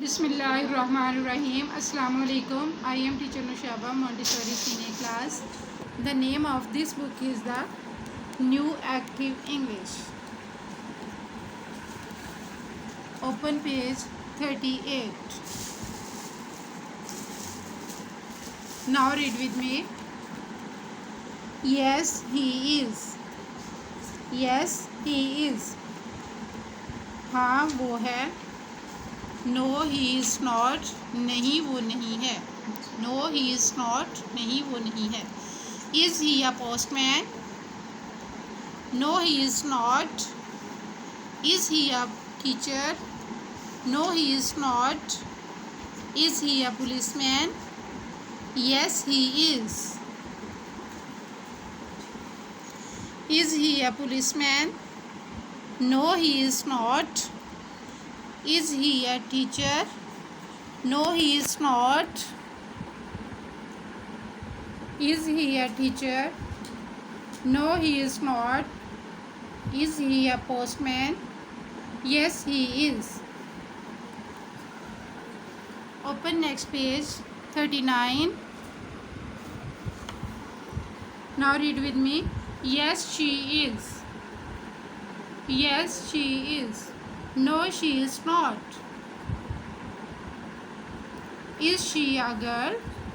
Bismillahirrahmanirrahim. Assalamu alaikum. I am teacher Nushaba, Montessori senior class. The name of this book is the New Active English. Open page 38. Now read with me. Yes, he is. Yes, he is. हाँ वो है. No he is not, नहीं वो नहीं है. No he is not, नहीं वो नहीं है. Is he a postman? No he is not. Is he a teacher? No he is not. Is he a policeman? Yes he is. Is he a policeman? No he is not. Is he a teacher? No, he is not. Is he a teacher? No, he is not. Is he a postman? Yes, he is. Open next page 39. Now read with me. Yes, she is. Yes, she is. No, she is not. Is she a girl?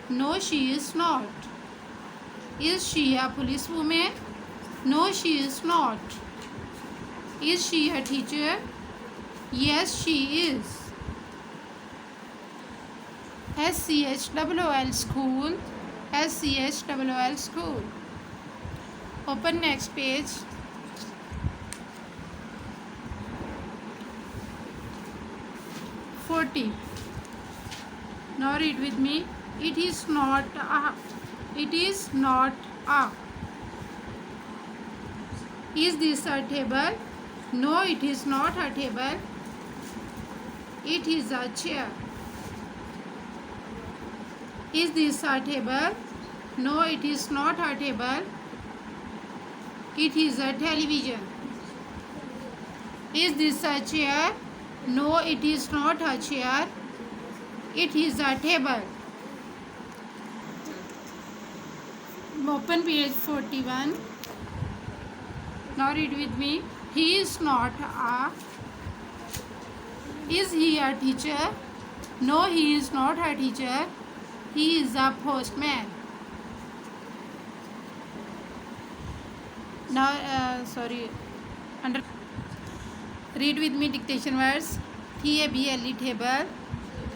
No, she is not. Is she a policewoman? No, she is not. Is she a teacher? Yes, she is. SCHOOL school. SCHOOL school. Open next page. 40. Now read with me. It is not a. It is not a. Is this a table? No, it is not a table. It is a chair. Is this a table? No, it is not a table. It is a television. Is this a chair? No, it is not a chair. It is a table. Open page 41. Now read with me. He is not a. Is he a teacher? No, he is not a teacher. He is a postman. Now, read with me dictation words. TABLE table.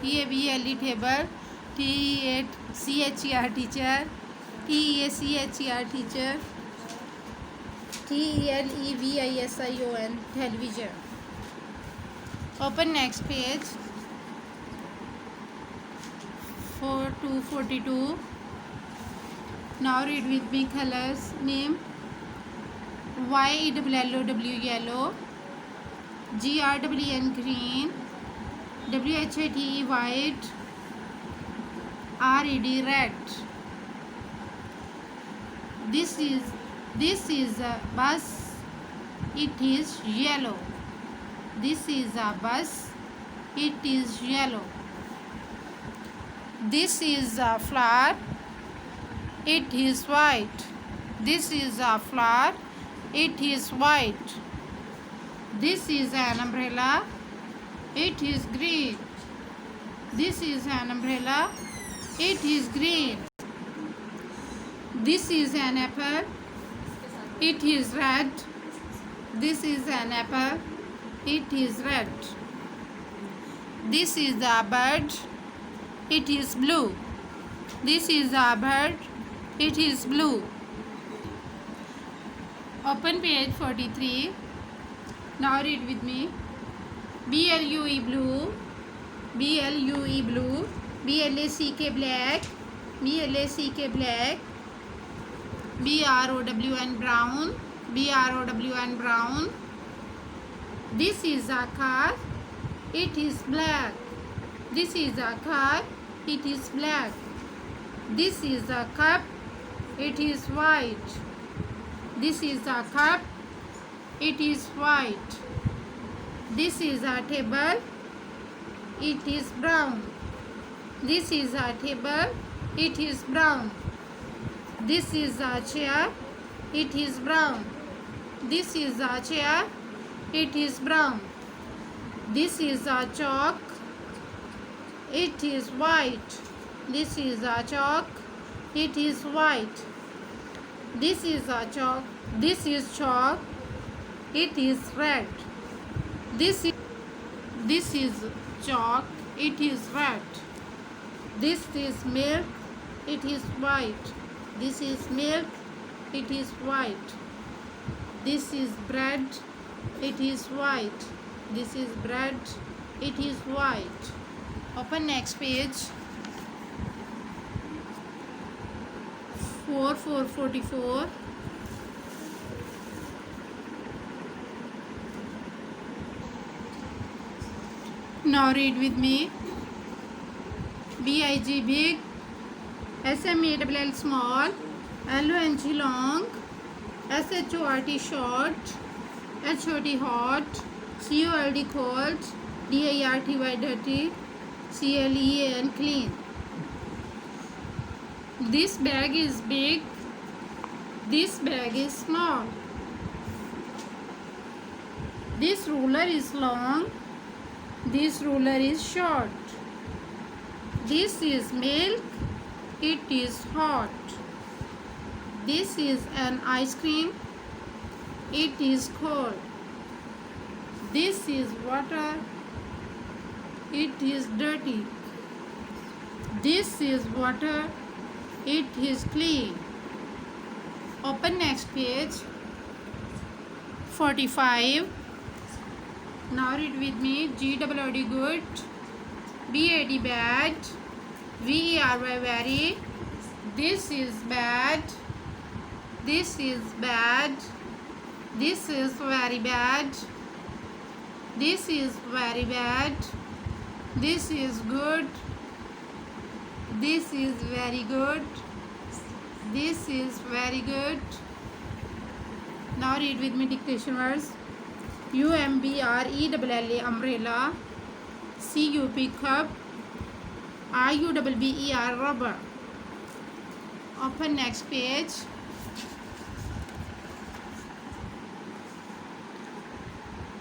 TABLE table. TEACHER teacher. TEACHER teacher. TELEVISION television. Open next page. 4 to 42. Now read with me colors. Name. YELLOW yellow. GRWN green. WHATE white. RED red. This is a bus. It is yellow. This is a bus. It is yellow. This is a flower. It is white. This is a flower. It is white. This is an umbrella. It is green. This is an umbrella. It is green. This is an apple. It is red. This is an apple. It is red. This is a bird. It is blue. This is a bird. It is blue. Open page 43. Now read with me. BLUE blue. BLUE blue. BLACK black. BLACK black. BROWN brown. BROWN brown. This is a car. It is black. This is a car. It is black. This is a cup. It is white. This is a cup. It is white. This is a table. It is brown. This is a table. It is brown. This is a chair. It is brown. This is a chair. It is brown. This is a chalk. It is white. This is a chalk. It is white. This is a chalk. This is chalk. It is red. This is chalk. It is red. This is milk. It is white. This is milk. It is white. This is bread. It is white. This is bread. It is white. Open next page. 4444. Now read with me. BIG big, SMALL small, LONG long, SHORT short, HOT hot, COLD cold, DIRTY dirty, CLEAN clean. This bag is big. This bag is small. This ruler is long. This ruler is short. This is milk. It is hot. This is an ice cream. It is cold. This is water. It is dirty. This is water. It is clean. Open next page. 45. Now read with me. GOOD good, BAD bad, VERY very. This is bad. This is bad. This is very bad. This is very bad. This is good. This is very good. This is very good. Now read with me dictation words. UMBRELLA umbrella, CUP cup, RUBBER rubber. Open next page.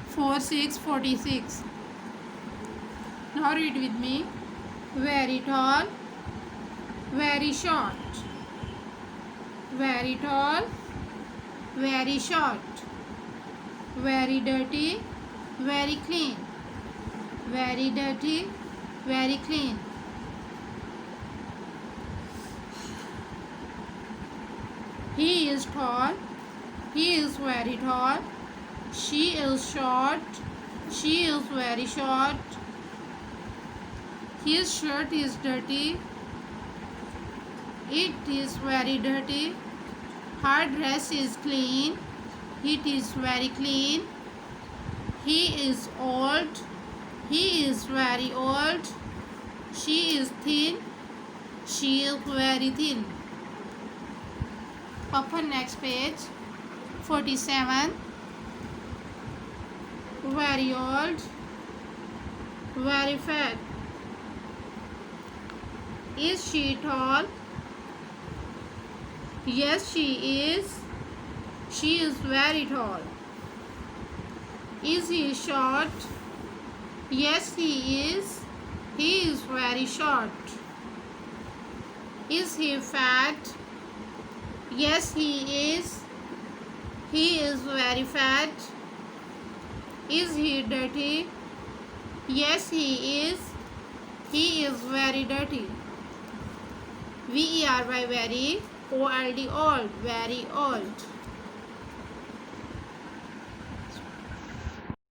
4646. Now read with me. Very tall, very short. Very tall, very short. Very dirty, very clean. Very dirty, very clean. He is tall. He is very tall. She is short. She is very short. His shirt is dirty. It is very dirty. Her dress is clean. It is very clean. He is old. He is very old. She is thin. She is very thin. Open next page. 47. Very old. Very fat. Is she tall? Yes, she is. She is very tall. Is he short? Yes, he is. He is very short. Is he fat? Yes, he is. He is very fat. Is he dirty? Yes, he is. He is very dirty. VERY very, OLD old, very old.